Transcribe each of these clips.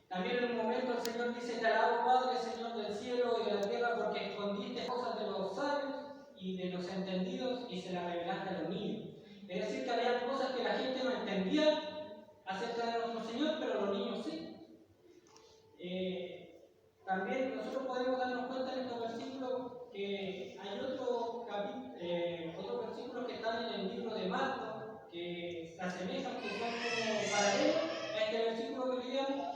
También en un momento el Señor dice: te alabo, Padre, Señor del cielo y de la tierra, porque escondiste cosas de los sabios y de los entendidos y se las revelaste a los niños. Es decir, que había cosas que la gente no entendía acerca de nuestro Señor, pero los niños sí. También nosotros podemos darnos cuenta en estos versículos que hay otros versículos que están en el libro de Marcos que se asemejan, que son como paralelos a este versículo que leíamos,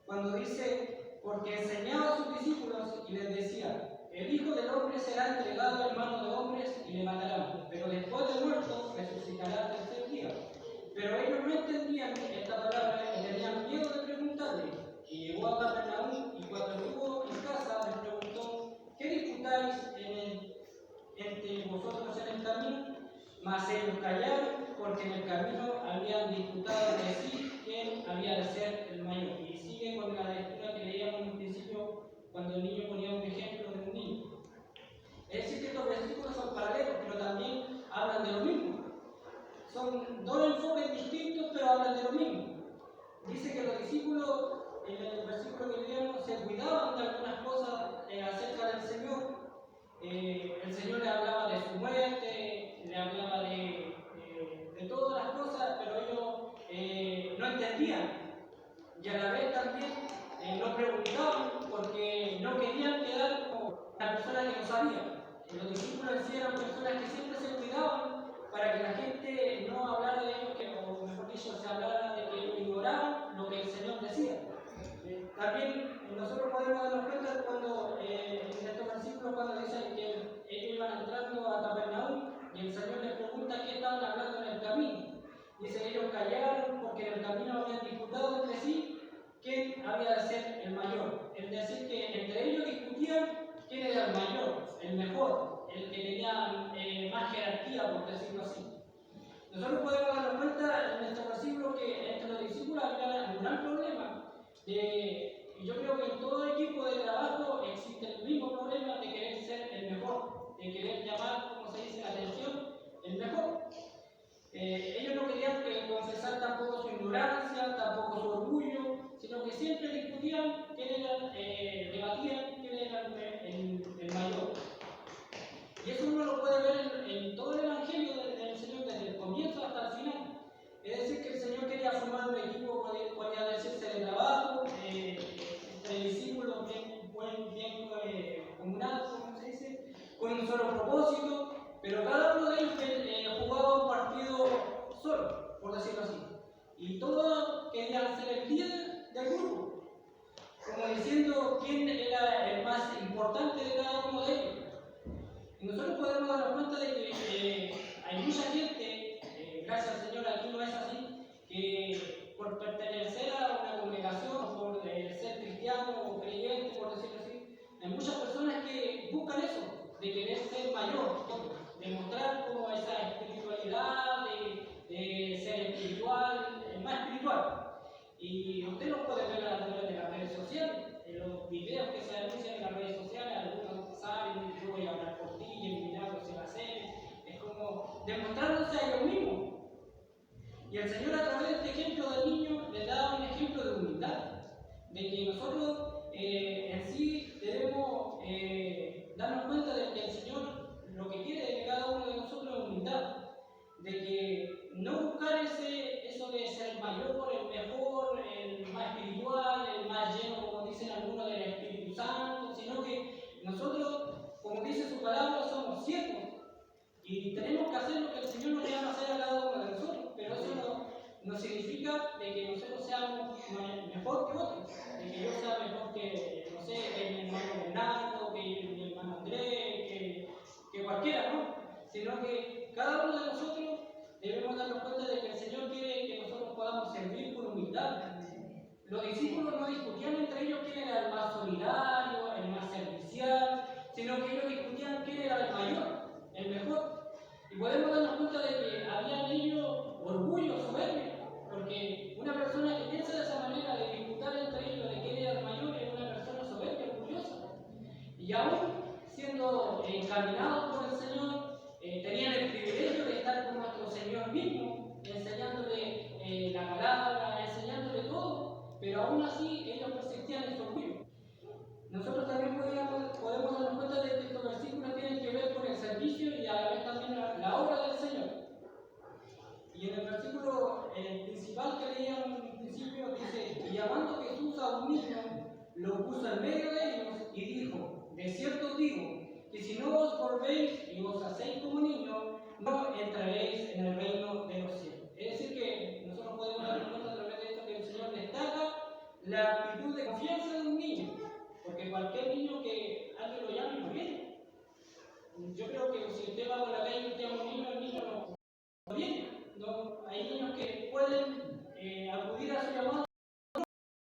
cuando dice: porque enseñaba a sus discípulos y les decía: el Hijo del Hombre será entregado en manos de hombres y le matarán, pero después de muerto resucitará al tercer día. Pero ellos no entendían esta palabra y tenían miedo de preguntarle. Y llegó a Capernaum y cuando estuvo en casa les preguntó: ¿qué disputáis entre vosotros en el camino? Mas ellos callaron, porque en el camino habían disputado de sí quién había de ser el mayor. Y sigue con la lectura que leíamos en un principio cuando el niño ponía un ejemplo de un niño. Es decir, que estos versículos son paralelos, pero también hablan de lo mismo. Son dos enfoques distintos, pero hablan de lo mismo. Dice que los discípulos, en el versículo que leíamos, se cuidaban de algunas cosas acerca del Señor. El Señor le hablaba de su muerte, le hablaba de todas las cosas, pero ellos no entendían. Y a la vez también no preguntaban porque no querían quedar como una persona que no sabía. Los discípulos en sí eran personas que siempre se cuidaban para que la gente no hablara de ellos, o mejor dicho, se hablara de que ellos ignoraban lo que el Señor decía. También nosotros podemos darnos cuenta cuando en estos versículos cuando dicen que ellos iban entrando a Capernaum y el Señor les pregunta qué estaban hablando en el camino. Dice: ellos callaron porque en el camino habían disputado entre sí quién había de ser el mayor. Es decir, que entre ellos discutían quién era el mayor, el mejor, el que tenía más jerarquía, por decirlo así. Nosotros podemos darnos cuenta en este versículo que entre los discípulos había un gran problema. Y yo creo que en todo equipo de trabajo existe el mismo problema de querer ser el mejor, de querer llamar, como se dice, la atención, el mejor. Ellos no querían confesar tampoco su ignorancia, tampoco su orgullo, sino que siempre discutían quién era, debatían quién era el mayor. Y eso uno lo puede ver en todo el Evangelio del Señor, desde el comienzo hasta el final. Es decir, que el Señor quería formar un equipo, podría decirse, de trabajo, entre discípulos bien comunados, como se dice, con un solo propósito, pero cada uno de ellos jugaba un partido solo, por decirlo así. Y todos querían ser el líder del grupo, como diciendo quién era el más importante de cada uno de ellos. Y nosotros podemos darnos cuenta de que hay mucha gente, gracias al Señor aquí no es así, que por pertenecer a una congregación, por ser cristiano o creyente, por decirlo así, hay muchas personas que buscan eso, de querer ser mayor, de mostrar como esa espiritualidad, de ser espiritual, más espiritual. Y usted lo puede ver a través de las redes sociales, en los videos que se anuncian en las redes sociales, algunos saben: yo voy a hablar por ti y el milagro se va a hacer. Es como demostrándose a ellos mismos. Y el Señor, a través de este ejemplo del niño, le da un ejemplo de humildad, de que nosotros en sí debemos darnos cuenta de que el Señor lo que quiere de cada uno de nosotros es humildad, de que no buscar eso de ser el mayor, el mejor, el más espiritual, el más lleno, como dicen algunos, del Espíritu Santo, sino que nosotros, como dice su palabra, somos siervos y tenemos que hacer lo que el Señor nos llama a hacer a cada uno de nosotros, pero eso no significa de que nosotros seamos mejor que otros, de que yo sea mejor que, no sé, que mi hermano Bernardo, que mi hermano Andrés, que cualquiera, ¿no? Sino que cada uno de nosotros debemos darnos cuenta de que el Señor quiere que nosotros podamos servir con humildad. Los discípulos no discutían entre ellos quién era el más solidario, el más servicial, sino que ellos discutían quién era el mayor, el mejor. Y podemos darnos cuenta de que había en ellos orgullo, soberbia, porque una persona que piensa de esa manera, de disputar entre ellos de quién era el mayor, es una persona soberbia, orgullosa. Y aún siendo encaminados por el Señor, tenían el privilegio de estar con nuestro Señor mismo, enseñándole la palabra, enseñándole todo, pero pero aún así ellos persistían en su orgullo. Nosotros también podemos darnos cuenta de que estos versículos tienen que ver con el servicio y a la vez también la obra del Señor. Y en el versículo principal que leíamos en principio dice: y llamando Jesús a un niño, lo puso en medio de ellos y dijo: de cierto os digo, que si no os volvéis y os hacéis como niños, no entraréis en el reino de los cielos. Es decir, que nosotros podemos darnos cuenta a través de esto que el Señor destaca la actitud de confianza de un niño, porque cualquier niño que alguien lo llame no viene. Yo creo que si usted va por la calle y usted llama a un niño, el niño no viene. No, hay niños que pueden acudir a su llamado,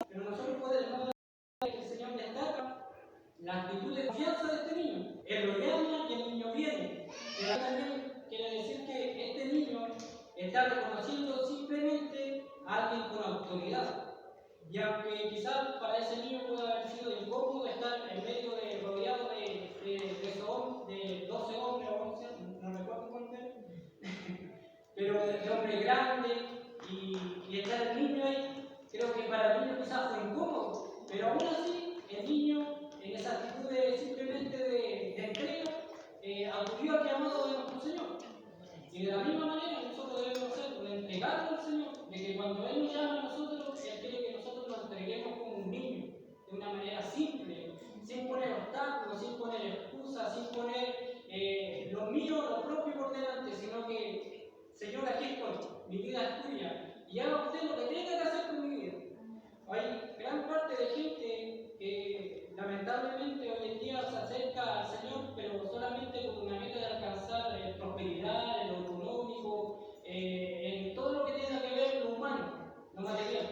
pero nosotros podemos ver que el Señor destaca la actitud de confianza de este niño. Él lo llama y el niño viene. Pero también quiere decir que este niño está reconociendo simplemente a alguien con autoridad. Y aunque quizás para ese niño pueda haber sido incómodo estar en medio de, rodeado de 12 hombres o 11, no recuerdo cuánto, pero de hombre grande y estar el niño ahí, creo que para el niño quizás fue incómodo, pero aún así el niño en esa actitud simplemente de entrega acudió al llamado de nuestro Señor. Y de la misma manera nosotros debemos hacerlo, de entregarlo al Señor, de que cuando Él nos llama a nosotros, Él quiere que nosotros nos entreguemos como un niño, de una manera simple, sin poner obstáculos, sin poner excusas, sin poner lo mío, lo propio por delante, sino que, Señor, aquí estoy, mi vida es tuya, y haga usted lo que tenga que hacer con mi vida. Hay gran parte de gente que lamentablemente hoy en día se acerca al Señor, pero solamente con una meta de alcanzar prosperidad, en lo económico, en todo lo que tenga que ver con lo humano, lo material.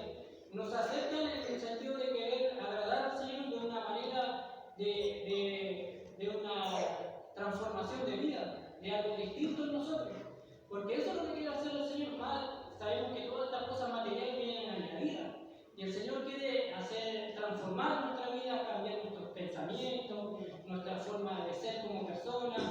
Nos acercan en el sentido de querer agradar al Señor de una manera de una transformación de vida, de algo distinto en nosotros. Porque eso es lo que quiere hacer el Señor. Sabemos que todas estas cosas materiales vienen añadidas. Y el Señor quiere transformar nuestra vida, cambiar nuestros pensamientos, nuestra forma de ser como personas,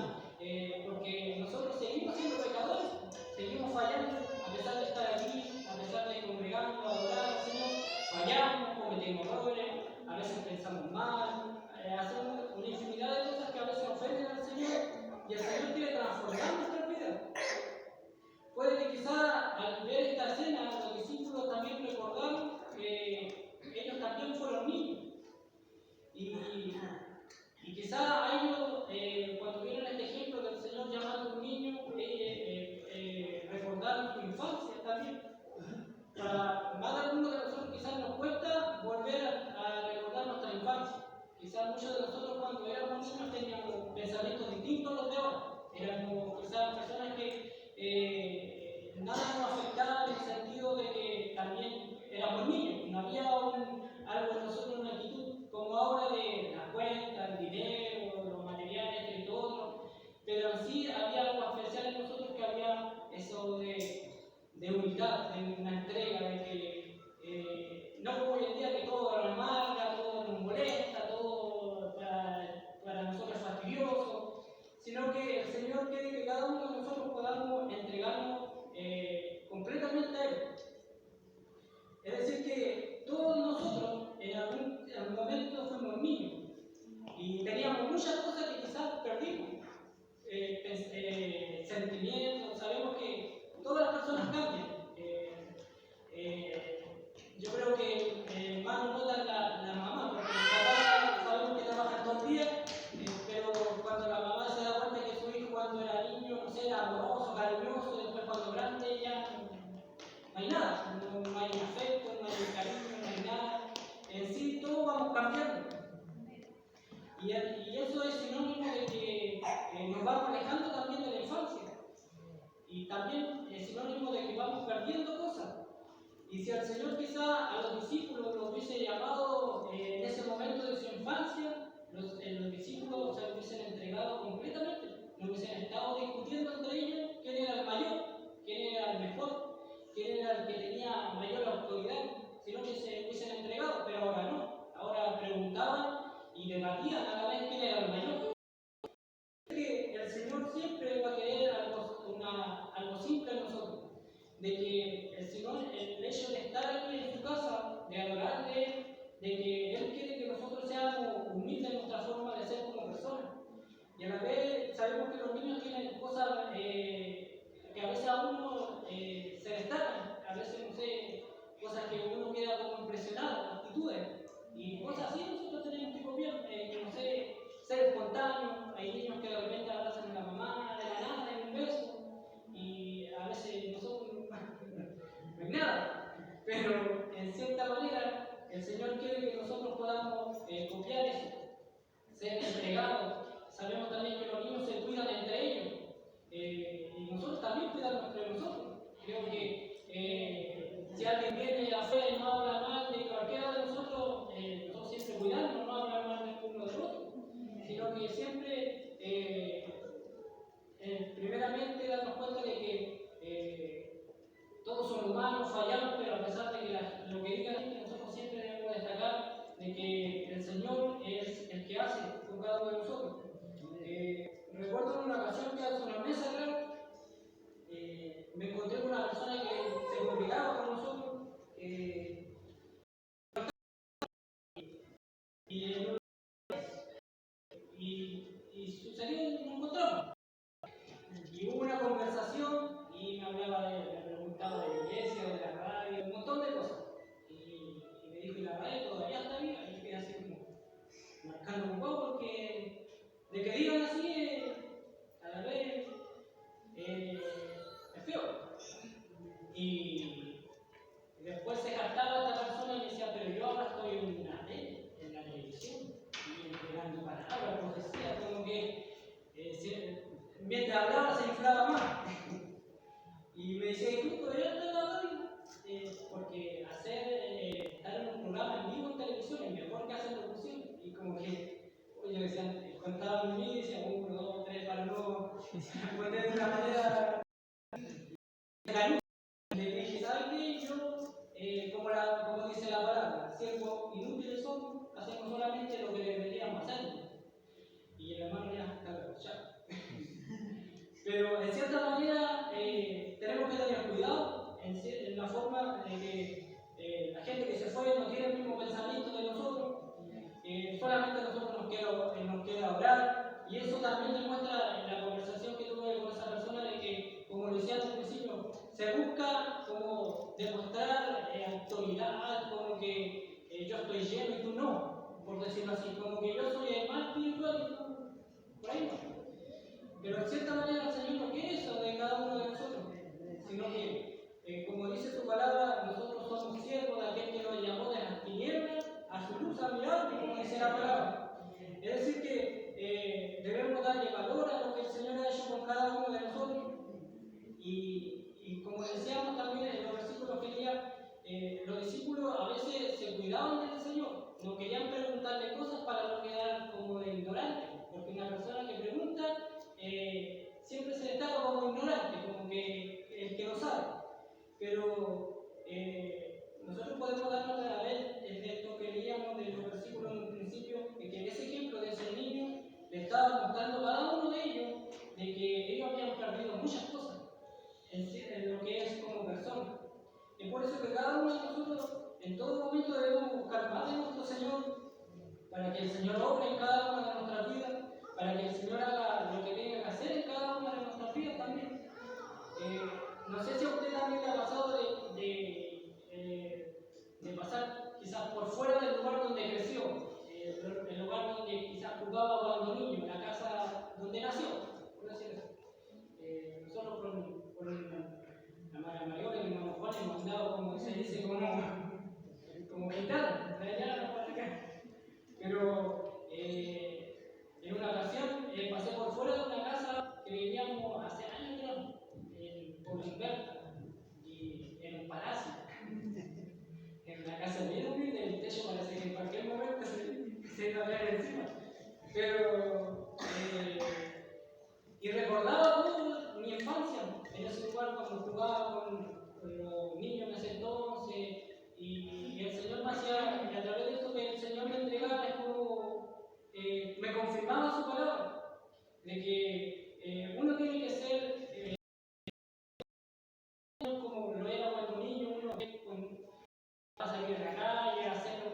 porque nosotros seguimos siendo pecadores, seguimos fallando, a pesar de estar aquí, a pesar de congregarnos, adorar al Señor, fallamos, cometemos errores, a veces pensamos mal, hacemos una infinidad de cosas que a veces ofenden al Señor, y el Señor quiere transformar nuestra vida. Puede que quizá al ver esta escena los discípulos también recordaron que ellos también fueron niños. Y quizá a ellos, cuando vieron este ejemplo del Señor llamando a un niño, recordaron su infancia también. Para más de algunos de nosotros quizás nos cuesta volver a recordar nuestra infancia. Quizás muchos de nosotros cuando éramos niños teníamos pensamientos distintos a los de ahora. Éramos quizás personas que nada nos afectaba en el sentido de que también éramos niños. No había algo en nosotros, una actitud como ahora de las cuentas, el dinero, los materiales, y todo otro. Pero en sí había algo especial en nosotros, que había eso de humildad, de una entrega, de que no como hoy en día que todo nos amarga, todo nos molesta, todo para nosotros es fastidioso, sino que el Señor quiere que cada uno de nosotros podamos entregarnos completamente a Él. Es decir, que todos nosotros en algún momento fuimos niños y teníamos muchas cosas que quizás perdimos, sentimientos. Sabemos que todas las personas cambian. Yo creo que más nos notan la mamá, porque los papás sabemos que trabajan todo el día, pero cuando la mamá se da cuenta que su hijo cuando era niño, no sé, era amoroso, cariñoso, y después cuando grande ya no hay nada, no hay afecto, no hay cariño, no hay nada. En sí todos vamos cambiando. Y eso es sinónimo de que nos vamos alejando también de la infancia. Y también es sinónimo de que vamos perdiendo cosas. Y si el Señor quizá a los discípulos los hubiese llamado en ese momento de su infancia, los discípulos se hubiesen entregado completamente. No hubiesen estado discutiendo entre ellos quién era el mayor, quién era el mejor, quién era el que tenía mayor autoridad, sino que se hubiesen entregado, pero ahora no. Ahora preguntaban y debatían a la vez quién era el mayor. Que el Señor siempre va a querer algo simple en nosotros, de que el Señor, el hecho de estar aquí en su casa, de adorarle, de que Él quiere que nosotros seamos humildes en nuestra forma de ser como personas. Y a la vez sabemos que los niños tienen cosas que a veces a uno se destacan, a veces, no sé, cosas que uno queda como impresionado, actitudes, y cosas así nosotros tenemos que copiar, no sé, ser espontáneo. Hay niños que de repente abrazan a la mamá de la nada en un beso, y a veces nosotros no es nada, pero en cierta manera el Señor quiere que nosotros podamos copiar eso, ser entregados. Sabemos también que los niños se cuidan entre ellos, y nosotros también cuidamos entre nosotros. Creo que si alguien viene afuera y no habla mal de cualquiera de nosotros, nosotros siempre cuidamos, no hablar mal del uno del otro, sino que siempre, primeramente, darnos cuenta de que todos son humanos, fallamos, pero a pesar de que lo que diga la gente, nosotros siempre debemos destacar de que el Señor es el que hace con cada uno de nosotros. Recuerdo en una ocasión que hace una mesa acá, me encontré con una persona que se congregaba con nosotros, y sucedió, nos encontramos. Y hubo una conversación y me preguntaba de la iglesia, de la radio, un montón de cosas. Y me dijo, ¿y la radio todavía está viva? Y yo quedé así como marcando un poco, porque de que digan así, a la vez, es feo. Y después se jactaba esta persona y me decía, pero yo ahora estoy en la tele, en la televisión, y entregando palabras, profecías, como que mientras hablaba se inflaba más. Y me decía, ¿y tú todavía estás en la radio? Porque estar en un programa en vivo en televisión es mejor que hacer locución. Y como que, oye, decían, contaban mi vida y decían, 1, 2, 3, para no poner de una manera. Le dije, ¿sabes qué? Yo, como dice la palabra, siervos inútiles somos, hacemos solamente lo que deberíamos hacer. Y el hermano ya está ya. Pero en cierta manera tenemos que tener cuidado en la forma de que la gente que se fue no tiene el mismo pensamiento de nosotros. Solamente nosotros nos queda orar. Y eso también demuestra en la conversación que tuve con esa persona de que, como decía al principio, se busca como demostrar autoridad, como que yo estoy lleno y tú no, por decirlo así, como que yo soy el más espiritual y tú por ahí no. Pero en cierta manera el Señor no quiere eso de cada uno de nosotros, sino que, como dice su palabra, nosotros somos siervos de aquel que nos llamó de las tinieblas a su luz admirable, como dice la palabra. Es decir, que debemos darle valor a lo que el Señor ha hecho con cada uno de nosotros. Y como decíamos también en los versículos que leía, los discípulos a veces se cuidaban del Señor, no querían preguntarle cosas para no quedar como de ignorante, porque una persona que pregunta siempre se destaca como ignorante, como que el que no sabe. Pero nosotros podemos darnos a la vez desde esto que leíamos de los versículos en un principio, que en ese ejemplo de ese niño le estaba mostrando a cada uno de ellos de que ellos habían perdido muchas cosas en lo que es como persona. Es por eso que cada uno de nosotros en todo momento debemos buscar más de nuestro Señor, para que el Señor obre en cada una de nuestras vidas, para que el Señor haga lo que tenga que hacer en cada una de nuestras vidas también. No sé si a usted también le ha pasado de pasar quizás por fuera del lugar donde creció, el lugar donde quizás jugaba cuando niño, la casa donde nació, por decir eso. Nosotros por la mayor y mi mamá Juan hemos andado, como se dice, como gitanos, de allá para acá. Pero en una ocasión pasé por fuera de una casa que vivíamos hace años, por Humberta, y en un palacio. En una casa bien humilde, el techo parece que en cualquier momento se iba a caer encima. Pero, y recordaba todo mi infancia en ese lugar cuando jugaba con los niños en ese entonces, y el Señor me hacía, y a través de esto que el Señor me entregaba, es como me confirmaba su palabra, de que uno tiene que ser como lo era cuando niño, uno va a salir a la calle, a hacer lo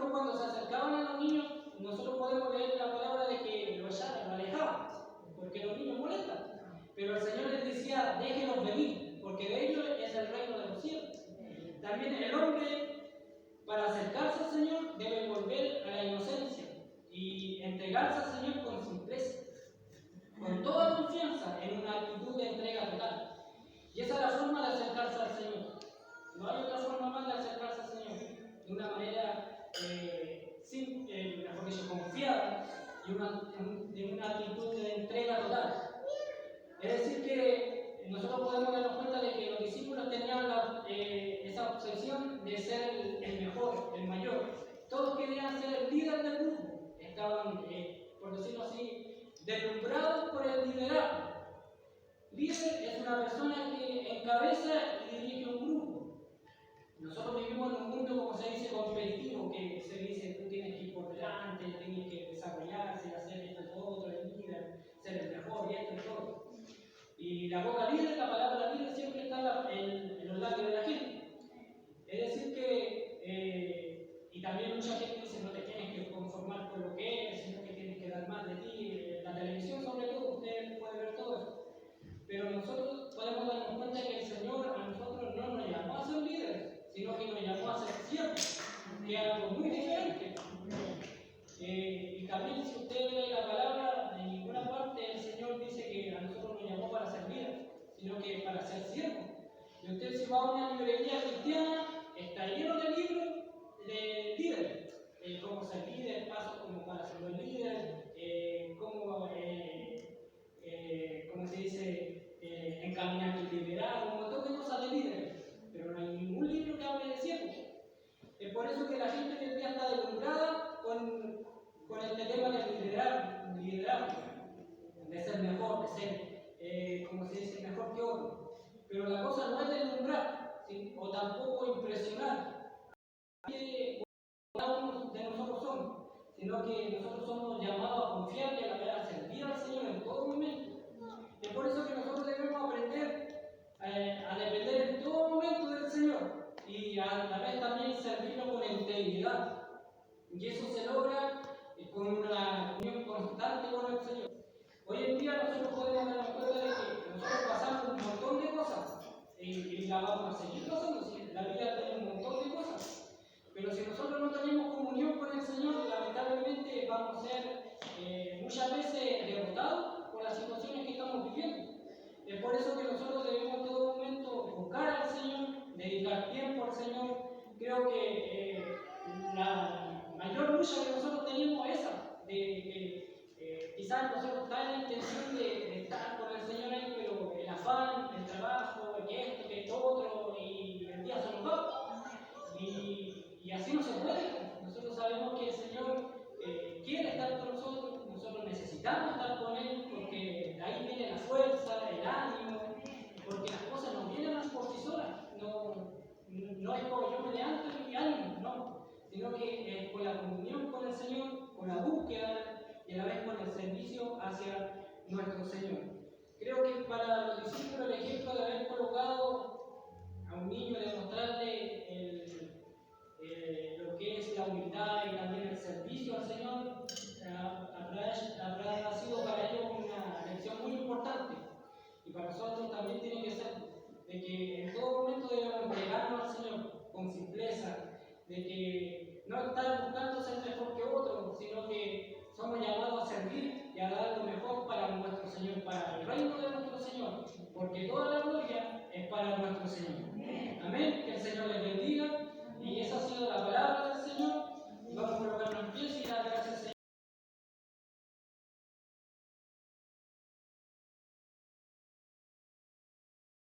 ejemplo, cuando se acercaban a los niños, nosotros podemos leer la palabra de que lo alejaban, porque los niños molestan. Pero el Señor les decía, déjenlos venir, porque de ellos es el reino de los cielos. También el hombre, para acercarse al Señor, debe volver a la inocencia y entregarse al Señor con simpleza, con toda confianza, en una actitud de entrega total. Y esa es la forma de acercarse al Señor. No hay otra forma más de acercarse al Señor, de una manera confiada y de una actitud de entrega total. Es decir, que nosotros podemos darnos cuenta de que los discípulos tenían esa obsesión de ser el mejor, el mayor. Todos querían ser el líder del grupo. Estaban, por decirlo así, deslumbrados por el liderazgo. Líder es una persona que encabeza y dirige un grupo. Nosotros vivimos en un mundo, como se dice, competitivo, que se dice tú tienes que ir por delante, tienes que desarrollarse, hacer esto y todo, otro, el líder, ser el mejor y esto y todo. Y la boca líder, la palabra líder siempre está en los labios de la gente. Es decir que, y también mucha gente dice, no te tienes que conformar con lo que eres, sino que tienes que dar más de ti. La televisión sobre todo, usted puede ver todo eso. Pero nosotros podemos darnos cuenta que el Señor a nosotros no nos llamó a ser líderes, sino que nos llamó a ser siervos, que es algo muy diferente. Y también si usted lee la palabra, en ninguna parte el Señor dice que a nosotros nos llamó para ser líderes, sino que para ser siervos. Y usted si va a una librería cristiana, está lleno de libros de líderes. Cómo ser líder, pasos como para ser buen líder, cómo se dice, encaminar tu liderazgo, un montón de cosas de líderes. Pero no hay ningún libro que hable de siervos. Es por eso que la gente hoy en día está deslumbrada con este tema del liderazgo, de ser mejor, de ser, como se dice, mejor que otro. Pero la cosa no es deslumbrar, ¿sí? O tampoco impresionar. Cada uno de nosotros somos, sino que nosotros somos llamados a confiar y a servir al Señor en todo momento. Es por eso que nosotros debemos aprender a depender en todo momento del Señor y a la vez también servirlo con integridad. Y eso se logra con una unión constante con el Señor. Hoy en día nosotros podemos darnos cuenta de que nosotros pasamos un montón de cosas y la vamos a seguir pasando. La vida tiene un montón de cosas. Pero si nosotros no tenemos comunión con el Señor, lamentablemente vamos a ser muchas veces derrotados por las situaciones que estamos viviendo. Es por eso que nosotros debemos en todo momento buscar al Señor, dedicar tiempo al Señor. Creo que la mayor lucha que nosotros tenemos es esa, de que quizás nosotros está en la intención de estar con el Señor ahí, pero el afán, el trabajo, que esto, que esto otro, y el día se nos va. Y así no se puede. Nosotros sabemos que el Señor quiere estar con nosotros, nosotros necesitamos estar con Él, porque de ahí viene la fuerza, el ánimo, porque las cosas no vienen por sí solas. No es como yo me levanto y mi ánimo, no, sino que con la comunión con el Señor, con la búsqueda y a la vez con el servicio hacia nuestro Señor. Creo que para los discípulos el ejemplo de haber colocado a un niño, de mostrarle lo que es la humildad y también el servicio al Señor, habrá sido para ellos una lección muy importante. Y para nosotros también tiene que ser de que en todo momento debemos entregarnos al Señor con simpleza, de que no estar buscando ser mejor que otro, sino que somos llamados